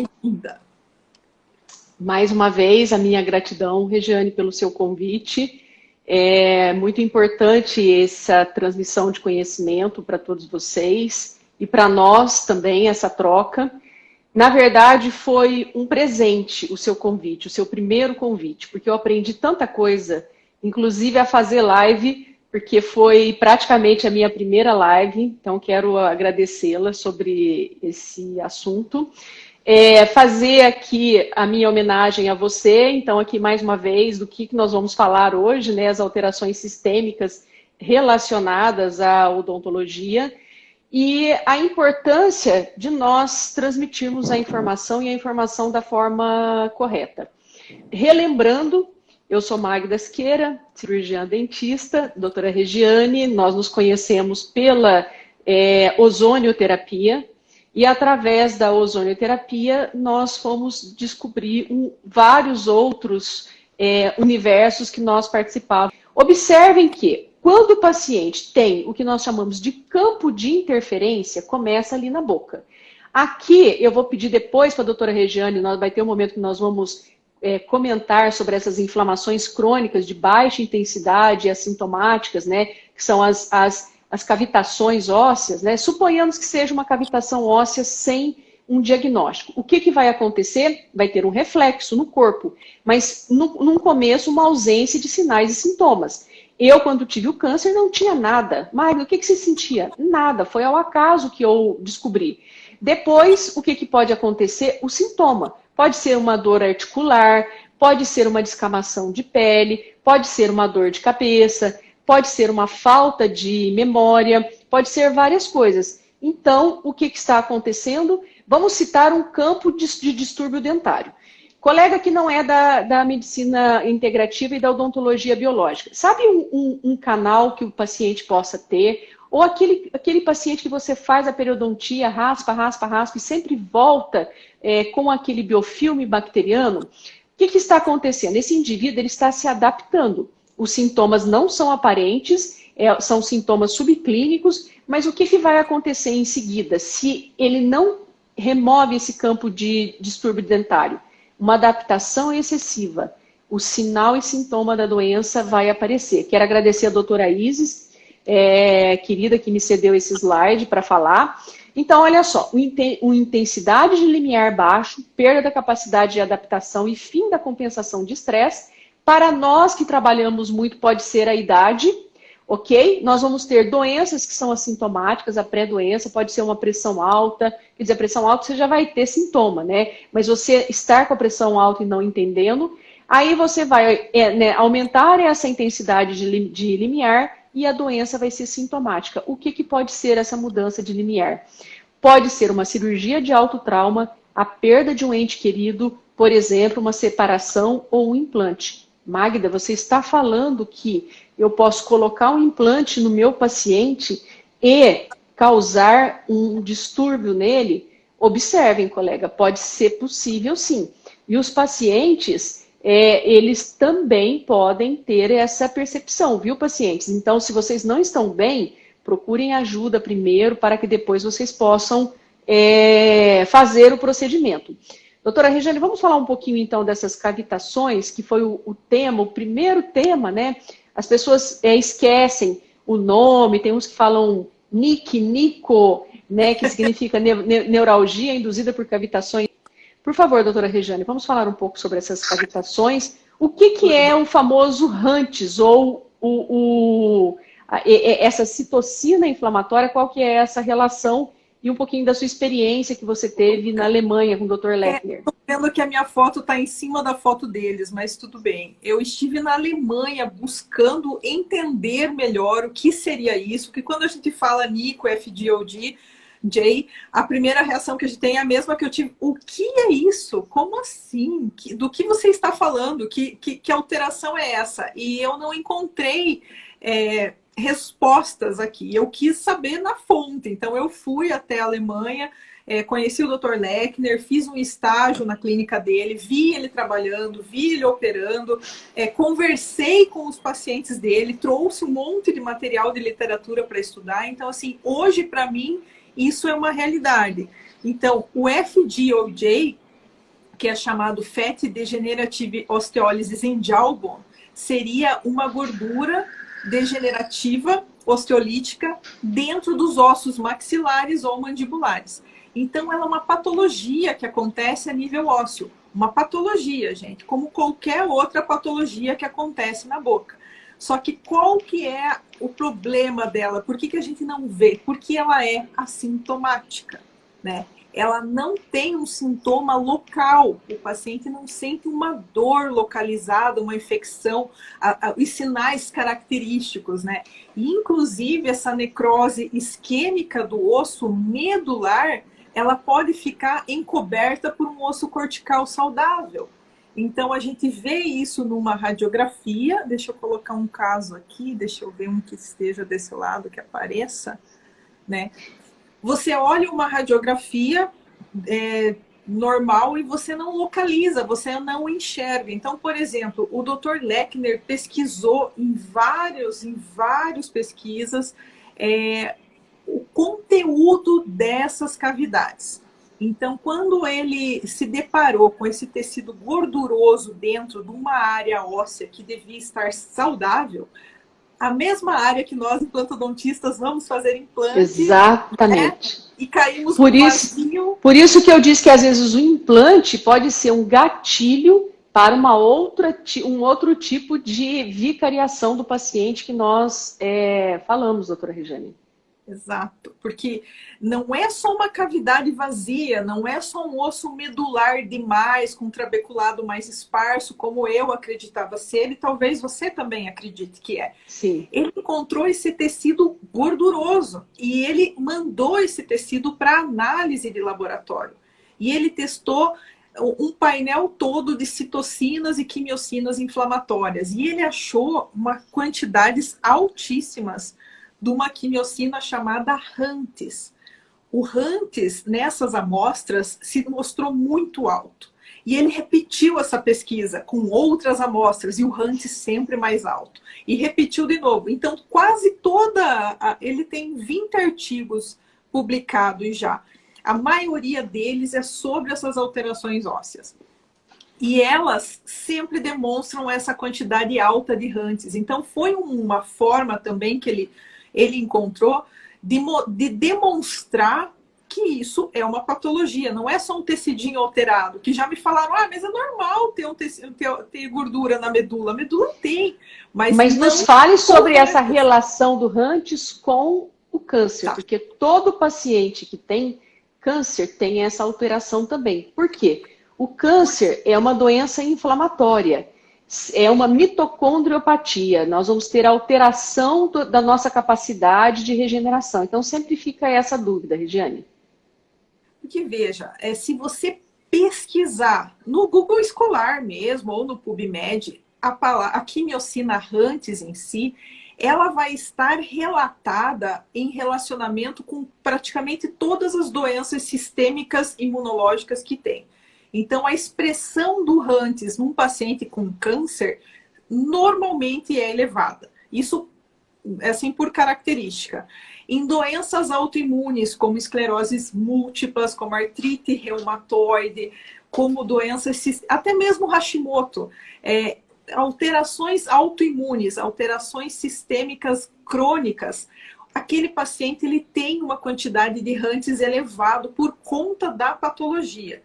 bem-vinda. Mais uma vez, a minha gratidão, Regiane, pelo seu convite. É muito importante essa transmissão de conhecimento para todos vocês e para nós também, essa troca. Na verdade, foi um presente o seu convite, o seu primeiro convite, porque eu aprendi tanta coisa, inclusive a fazer live, porque foi praticamente a minha primeira live, então quero agradecê-la sobre esse assunto. Fazer aqui a minha homenagem a você, então aqui mais uma vez do que nós vamos falar hoje, né, as alterações sistêmicas relacionadas à odontologia e a importância de nós transmitirmos a informação e a informação da forma correta. Relembrando, eu sou Magda Esqueira, cirurgiã dentista, doutora Regiane, nós nos conhecemos pela ozonioterapia, e através da ozonioterapia nós fomos descobrir vários outros universos que nós participávamos. Observem que quando o paciente tem o que nós chamamos de campo de interferência, começa ali na boca. Aqui eu vou pedir depois para a doutora Regiane, vai ter um momento que nós vamos comentar sobre essas inflamações crônicas de baixa intensidade e assintomáticas, né, que são as cavitações ósseas, né? Suponhamos que seja uma cavitação óssea sem um diagnóstico. O que vai acontecer? Vai ter um reflexo no corpo, mas num começo uma ausência de sinais e sintomas. Eu, quando tive o câncer, não tinha nada. Magda, o que você sentia? Nada, foi ao acaso que eu descobri. Depois, o que pode acontecer? O sintoma. Pode ser uma dor articular, pode ser uma descamação de pele, pode ser uma dor de cabeça, pode ser uma falta de memória, pode ser várias coisas. Então, o que está acontecendo? Vamos citar um campo de distúrbio dentário. Colega que não é da medicina integrativa e da odontologia biológica. Sabe um canal que o paciente possa ter? Ou aquele paciente que você faz a periodontia, raspa, raspa, raspa e sempre volta com aquele biofilme bacteriano? O que está acontecendo? Esse indivíduo ele está se adaptando. Os sintomas não são aparentes, são sintomas subclínicos, mas o que vai acontecer em seguida se ele não remove esse campo de distúrbio dentário? Uma adaptação excessiva. O sinal e sintoma da doença vai aparecer. Quero agradecer a doutora Isis, querida, que me cedeu esse slide para falar. Então, olha só, uma intensidade de limiar baixo, perda da capacidade de adaptação e fim da compensação de estresse. Para nós que trabalhamos muito, pode ser a idade, ok? Nós vamos ter doenças que são assintomáticas, a pré-doença, pode ser uma pressão alta, quer dizer, a pressão alta você já vai ter sintoma, né? Mas você estar com a pressão alta e não entendendo, aí você vai aumentar essa intensidade de limiar e a doença vai ser sintomática. O que pode ser essa mudança de limiar? Pode ser uma cirurgia de alto trauma, a perda de um ente querido, por exemplo, uma separação ou um implante. Magda, você está falando que eu posso colocar um implante no meu paciente e causar um distúrbio nele? Observem, colega, pode ser possível sim. E os pacientes, eles também podem ter essa percepção, viu, pacientes? Então, se vocês não estão bem, procurem ajuda primeiro para que depois vocês possam fazer o procedimento. Doutora Regiane, vamos falar um pouquinho então dessas cavitações, que foi o tema, o primeiro tema, né? As pessoas esquecem o nome, tem uns que falam Nico, né? Que significa neuralgia induzida por cavitações. Por favor, doutora Regiane, vamos falar um pouco sobre essas cavitações. O que é o famoso HANTS, ou essa citocina inflamatória, qual que é essa relação? E um pouquinho da sua experiência que você teve na Alemanha com o Dr. Lechner. Estou vendo que a minha foto está em cima da foto deles, mas tudo bem. Eu estive na Alemanha buscando entender melhor o que seria isso, porque quando a gente fala NICO, FDOD, J, a primeira reação que a gente tem é a mesma que eu tive. O que é isso? Como assim? Do que você está falando? Que alteração é essa? E eu não encontrei respostas aqui. Eu quis saber na fonte. Então, eu fui até a Alemanha, conheci o Dr. Lechner, fiz um estágio na clínica dele, vi ele trabalhando, vi ele operando, conversei com os pacientes dele, trouxe um monte de material de literatura para estudar. Então, assim, hoje, para mim, isso é uma realidade. Então, o FDOJ que é chamado Fat Degenerative Osteolysis in Jawbone, seria uma gordura degenerativa osteolítica dentro dos ossos maxilares ou mandibulares. Então, ela é uma patologia que acontece a nível ósseo. Uma patologia, gente, como qualquer outra patologia que acontece na boca. Só que qual que é o problema dela? Por que a gente não vê? Porque ela é assintomática, né? Ela não tem um sintoma local. O paciente não sente uma dor localizada, uma infecção, os sinais característicos, né? E, inclusive, essa necrose isquêmica do osso medular, ela pode ficar encoberta por um osso cortical saudável. Então, a gente vê isso numa radiografia. Deixa eu colocar um caso aqui, deixa eu ver um que esteja desse lado, que apareça, né? Você olha uma radiografia normal e você não localiza, você não enxerga. Então, por exemplo, o Dr. Lechner pesquisou em várias pesquisas o conteúdo dessas cavidades. Então, quando ele se deparou com esse tecido gorduroso dentro de uma área óssea que devia estar saudável, a mesma área que nós, implantodontistas, vamos fazer implante. Exatamente. Né? E caímos no vazio. Por isso que eu disse que, às vezes, o implante pode ser um gatilho para um outro tipo de vicariação do paciente que nós falamos, doutora Regiane. Exato, porque não é só uma cavidade vazia, não é só um osso medular demais, com um trabeculado mais esparso, como eu acreditava ser, e talvez você também acredite que é. Sim. Ele encontrou esse tecido gorduroso e ele mandou esse tecido para análise de laboratório. E ele testou um painel todo de citocinas e quimiocinas inflamatórias. E ele achou quantidades altíssimas de uma quimiocina chamada HANTES. O HANTES, nessas amostras, se mostrou muito alto. E ele repetiu essa pesquisa com outras amostras, e o HANTES sempre mais alto. E repetiu de novo. Então, quase ele tem 20 artigos publicados já. A maioria deles é sobre essas alterações ósseas. E elas sempre demonstram essa quantidade alta de HANTES. Então, foi uma forma também que ele encontrou de demonstrar que isso é uma patologia, não é só um tecidinho alterado, que já me falaram, mas é normal ter gordura na medula. A medula tem, mas nos fale sobre essa relação do HANTES com o câncer, porque todo paciente que tem câncer tem essa alteração também. Por quê? O câncer é uma doença inflamatória. É uma mitocondriopatia. Nós vamos ter alteração da nossa capacidade de regeneração. Então, sempre fica essa dúvida, Regiane. Porque, veja, se você pesquisar no Google Escolar mesmo, ou no PubMed, a quimiocina HANTES em si, ela vai estar relatada em relacionamento com praticamente todas as doenças sistêmicas imunológicas que tem. Então, a expressão do HANTES num paciente com câncer normalmente é elevada. Isso é assim por característica. Em doenças autoimunes, como escleroses múltiplas, como artrite reumatoide, como doenças, até mesmo Hashimoto, alterações autoimunes, alterações sistêmicas crônicas, aquele paciente ele tem uma quantidade de HANTES elevado por conta da patologia.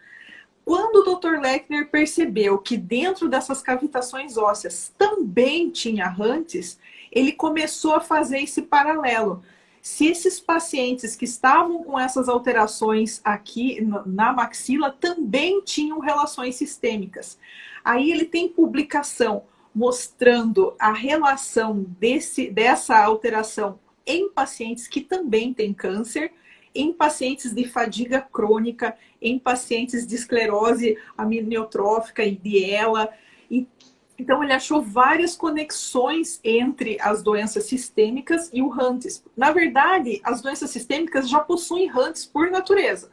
Quando o Dr. Lechner percebeu que dentro dessas cavitações ósseas também tinha HANTES, ele começou a fazer esse paralelo. Se esses pacientes que estavam com essas alterações aqui na maxila também tinham relações sistêmicas. Aí ele tem publicação mostrando a relação dessa alteração em pacientes que também têm câncer, em pacientes de fadiga crônica, em pacientes de esclerose aminiotrófica e de ELA. Então, ele achou várias conexões entre as doenças sistêmicas e o HANTES. Na verdade, as doenças sistêmicas já possuem HANTES por natureza.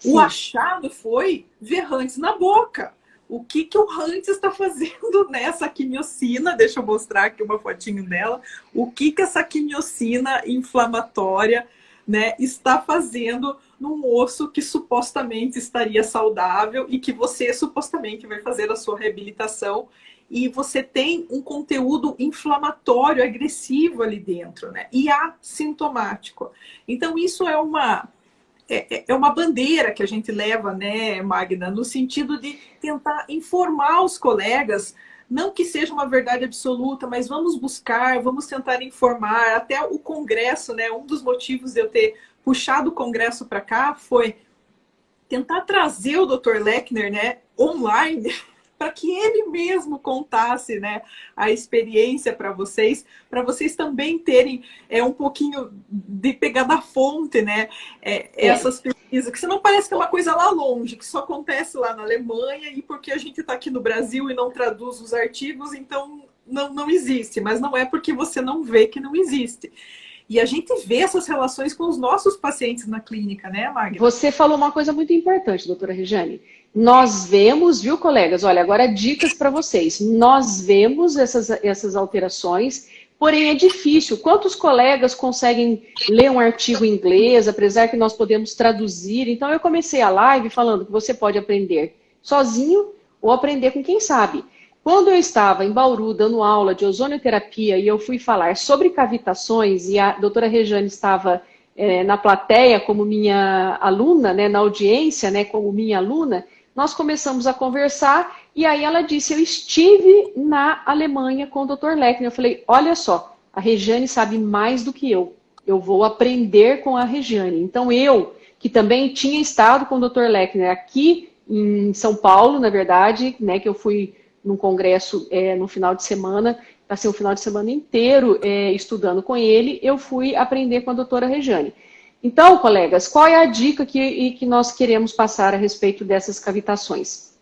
Sim. O achado foi ver HANTES na boca. O que o HANTES está fazendo nessa quimiocina? Deixa eu mostrar aqui uma fotinho dela. O que essa quimiocina inflamatória, né, está fazendo num osso que supostamente estaria saudável e que você supostamente vai fazer a sua reabilitação, e você tem um conteúdo inflamatório, agressivo ali dentro, né? E assintomático. Então, isso é uma bandeira que a gente leva, né, Magna, no sentido de tentar informar os colegas, não que seja uma verdade absoluta, mas vamos buscar, vamos tentar informar. Até o Congresso, né, um dos motivos de eu ter puxado o Congresso para cá foi tentar trazer o Dr. Lechner, né, online, para que ele mesmo contasse, né, a experiência para vocês também terem um pouquinho de pegar da fonte, né, essas pesquisas, que senão parece que é uma coisa lá longe, que só acontece lá na Alemanha, e porque a gente está aqui no Brasil e não traduz os artigos, então não existe, mas não é porque você não vê que não existe. E a gente vê essas relações com os nossos pacientes na clínica, né, Magda? Você falou uma coisa muito importante, doutora Regiane. Nós vemos, viu, colegas? Olha, agora dicas para vocês. Nós vemos essas alterações, porém é difícil. Quantos colegas conseguem ler um artigo em inglês, apesar que nós podemos traduzir? Então, eu comecei a live falando que você pode aprender sozinho ou aprender com quem sabe. Quando eu estava em Bauru dando aula de ozonioterapia e eu fui falar sobre cavitações e a doutora Regiane estava na plateia como minha aluna, né, na audiência, né, como minha aluna, nós começamos a conversar e aí ela disse, eu estive na Alemanha com o Dr. Lechner. Eu falei, olha só, a Regiane sabe mais do que eu vou aprender com a Regiane. Então eu, que também tinha estado com o Dr. Lechner aqui em São Paulo, na verdade, né, que eu fui num congresso no final de semana, passei um final de semana inteiro estudando com ele, eu fui aprender com a doutora Regiane. Então, colegas, qual é a dica que nós queremos passar a respeito dessas cavitações?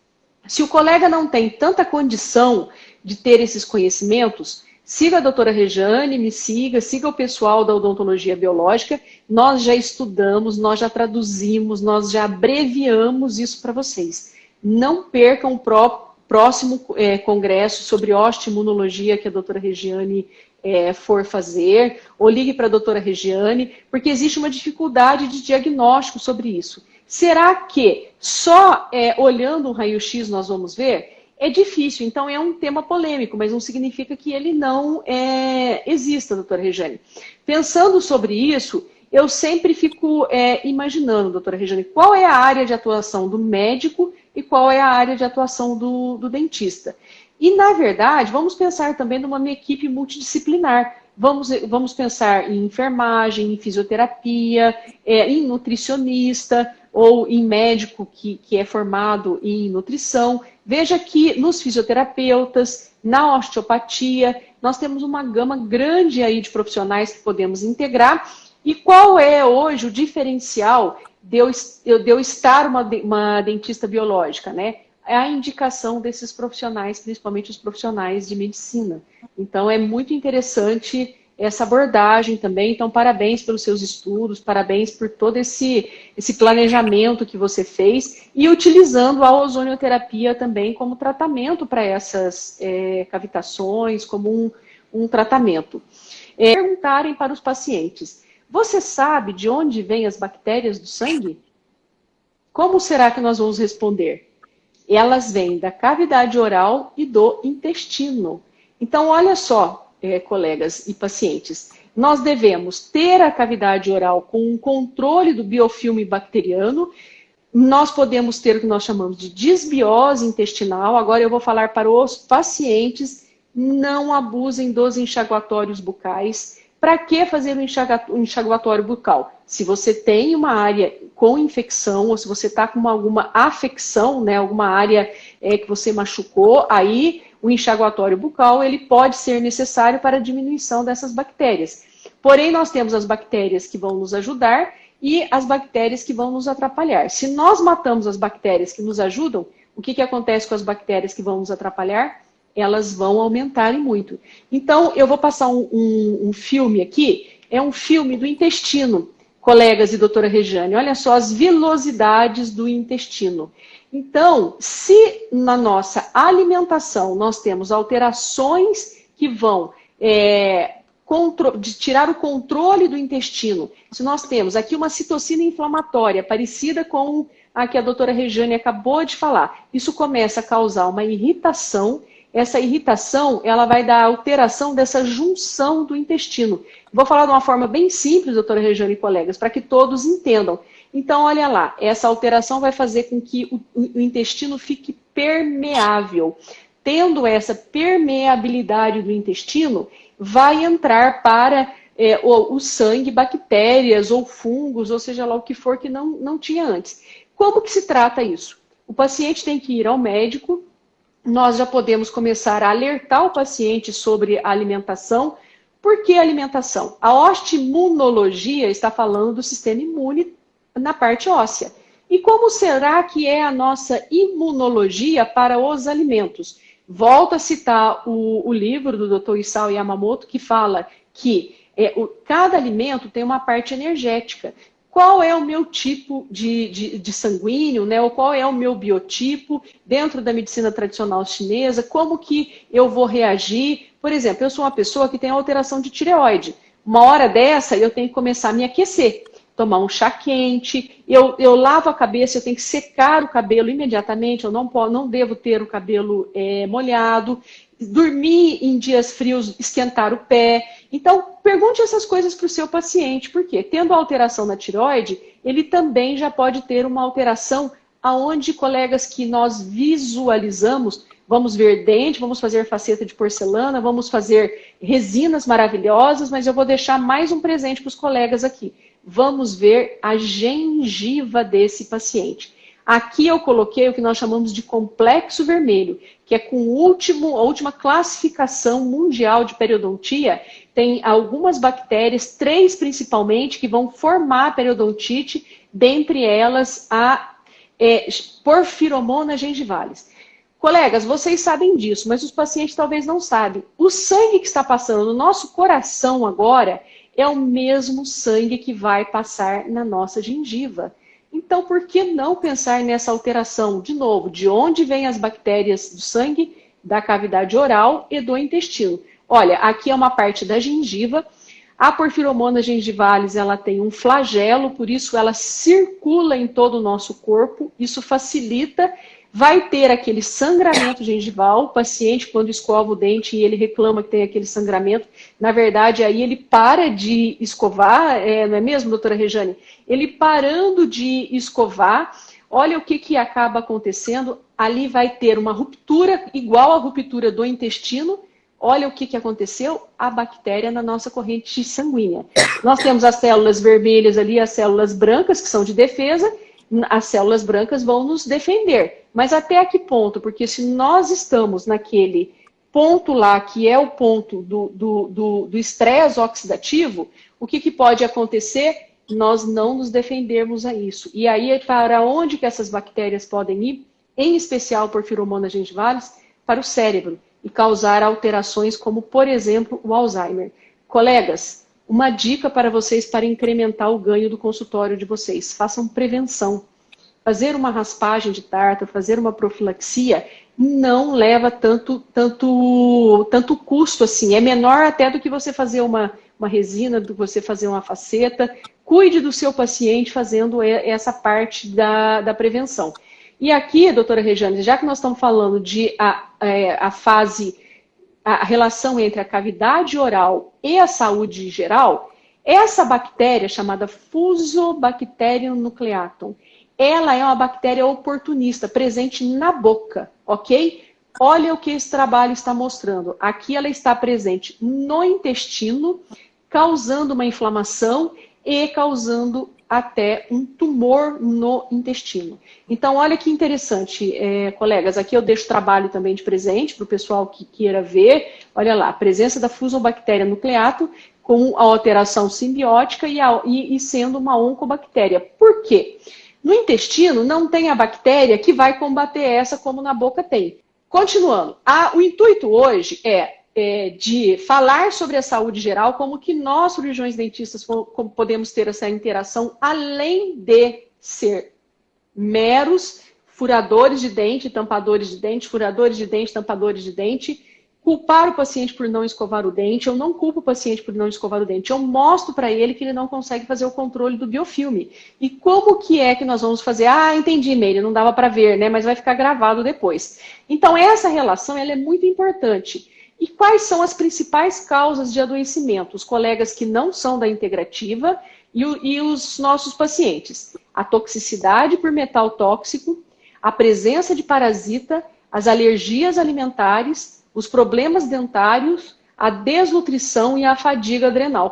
Se o colega não tem tanta condição de ter esses conhecimentos, siga a doutora Regiane, me siga o pessoal da odontologia biológica, nós já estudamos, nós já traduzimos, nós já abreviamos isso para vocês. Não percam o próximo congresso sobre osteoimunologia que a doutora Regiane for fazer, ou ligue para a doutora Regiane, porque existe uma dificuldade de diagnóstico sobre isso. Será que só olhando um raio-x nós vamos ver? É difícil, então é um tema polêmico, mas não significa que ele não exista, doutora Regiane. Pensando sobre isso, eu sempre fico imaginando, doutora Regiane, qual é a área de atuação do médico e qual é a área de atuação do dentista. E, na verdade, vamos pensar também numa equipe multidisciplinar. Vamos pensar em enfermagem, em fisioterapia, em nutricionista ou em médico que é formado em nutrição. Veja que nos fisioterapeutas, na osteopatia, nós temos uma gama grande aí de profissionais que podemos integrar. E qual é hoje o diferencial de eu estar uma dentista biológica, né? É a indicação desses profissionais, principalmente os profissionais de medicina. Então, é muito interessante essa abordagem também. Então, parabéns pelos seus estudos, parabéns por todo esse planejamento que você fez e utilizando a ozonioterapia também como tratamento para essas cavitações, como um tratamento. Perguntarem para os pacientes, você sabe de onde vêm as bactérias do sangue? Como será que nós vamos responder? Elas vêm da cavidade oral e do intestino. Então, olha só, colegas e pacientes, nós devemos ter a cavidade oral com um controle do biofilme bacteriano. Nós podemos ter o que nós chamamos de disbiose intestinal. Agora eu vou falar para os pacientes, não abusem dos enxaguatórios bucais. Para que fazer um enxaguatório bucal? Se você tem uma área com infecção ou se você está com alguma afecção, né, alguma área que você machucou, aí o enxaguatório bucal ele pode ser necessário para a diminuição dessas bactérias. Porém, nós temos as bactérias que vão nos ajudar e as bactérias que vão nos atrapalhar. Se nós matamos as bactérias que nos ajudam, o que acontece com as bactérias que vão nos atrapalhar? Elas vão aumentarem muito. Então, eu vou passar um filme aqui, é um filme do intestino, colegas e doutora Regiane. Olha só as vilosidades do intestino. Então, se na nossa alimentação nós temos alterações que vão de tirar o controle do intestino. Se nós temos aqui uma citocina inflamatória, parecida com a que a doutora Regiane acabou de falar, isso começa a causar uma irritação. Essa irritação, ela vai dar alteração dessa junção do intestino. Vou falar de uma forma bem simples, doutora Regiane e colegas, para que todos entendam. Então, olha lá, essa alteração vai fazer com que o intestino fique permeável. Tendo essa permeabilidade do intestino, vai entrar para o sangue bactérias ou fungos, ou seja lá o que for que não tinha antes. Como que se trata isso? O paciente tem que ir ao médico. Nós já podemos começar a alertar o paciente sobre a alimentação. Por que alimentação? A osteoimunologia está falando do sistema imune na parte óssea. E como será que é a nossa imunologia para os alimentos? Volto a citar o livro do Dr. Isao Yamamoto, que fala que cada alimento tem uma parte energética. Qual é o meu tipo de sanguíneo, né? Ou qual é o meu biotipo dentro da medicina tradicional chinesa? Como que eu vou reagir? Por exemplo, eu sou uma pessoa que tem alteração de tireoide. Uma hora dessa, eu tenho que começar a me aquecer, tomar um chá quente, eu lavo a cabeça, eu tenho que secar o cabelo imediatamente, eu não devo ter o cabelo molhado, dormir em dias frios, esquentar o pé. Então, pergunte essas coisas para o seu paciente, porque tendo alteração na tireoide, ele também já pode ter uma alteração aonde, colegas, que nós visualizamos, vamos ver dente, vamos fazer faceta de porcelana, vamos fazer resinas maravilhosas, mas eu vou deixar mais um presente para os colegas aqui. Vamos ver a gengiva desse paciente. Aqui eu coloquei o que nós chamamos de complexo vermelho, que é com a última classificação mundial de periodontia. Tem algumas bactérias, 3 principalmente, que vão formar a periodontite, dentre elas a Porphyromonas gengivalis. Colegas, vocês sabem disso, mas os pacientes talvez não sabem. O sangue que está passando no nosso coração agora é o mesmo sangue que vai passar na nossa gengiva. Então, por que não pensar nessa alteração? De novo, de onde vêm as bactérias do sangue, da cavidade oral e do intestino? Olha, aqui é uma parte da gengiva. A Porphyromonas gengivalis, ela tem um flagelo, por isso ela circula em todo o nosso corpo. Isso facilita. Vai ter aquele sangramento gengival. O paciente, quando escova o dente e ele reclama que tem aquele sangramento, na verdade, aí ele para de escovar, não é mesmo, doutora Regiane? Ele parando de escovar, olha o que acaba acontecendo. Ali vai ter uma ruptura, igual à ruptura do intestino. Olha o que aconteceu, a bactéria na nossa corrente sanguínea. Nós temos as células vermelhas ali, as células brancas, que são de defesa. As células brancas vão nos defender. Mas até a que ponto? Porque se nós estamos naquele ponto lá, que é o ponto do estresse oxidativo, o que pode acontecer? Nós não nos defendermos a isso. E aí, para onde que essas bactérias podem ir? Em especial, Porphyromonas gengivalis, para o cérebro e causar alterações como, por exemplo, o Alzheimer. Colegas, uma dica para vocês para incrementar o ganho do consultório de vocês. Façam prevenção. Fazer uma raspagem de tártaro, fazer uma profilaxia, não leva tanto custo assim. É menor até do que você fazer uma resina, do que você fazer uma faceta. Cuide do seu paciente fazendo essa parte da prevenção. E aqui, doutora Regiane, já que nós estamos falando de a relação entre a cavidade oral e a saúde geral, essa bactéria chamada Fusobacterium nucleatum, ela é uma bactéria oportunista, presente na boca, ok? Olha o que esse trabalho está mostrando. Aqui ela está presente no intestino, causando uma inflamação e causando até um tumor no intestino. Então, olha que interessante, colegas. Aqui eu deixo trabalho também de presente para o pessoal que queira ver. Olha lá, a presença da Fusobacterium nucleatum com a alteração simbiótica e sendo uma oncobactéria. Por quê? No intestino não tem a bactéria que vai combater essa como na boca tem. Continuando, o intuito hoje é de falar sobre a saúde geral, como que nós, cirurgiões dentistas, podemos ter essa interação, além de ser meros furadores de dente, tampadores de dente, furadores de dente, tampadores de dente. culpar o paciente por não escovar o dente, eu não culpo o paciente por não escovar o dente, eu mostro para ele que ele não consegue fazer o controle do biofilme. E como que é que nós vamos fazer? Ah, entendi, Meire, não dava para ver, né? Mas vai ficar gravado depois. Então, essa relação ela é muito importante. E quais são as principais causas de adoecimento? Os colegas que não são da integrativa e os nossos pacientes. A toxicidade por metal tóxico, a presença de parasita, as alergias alimentares, os problemas dentários, a desnutrição e a fadiga adrenal.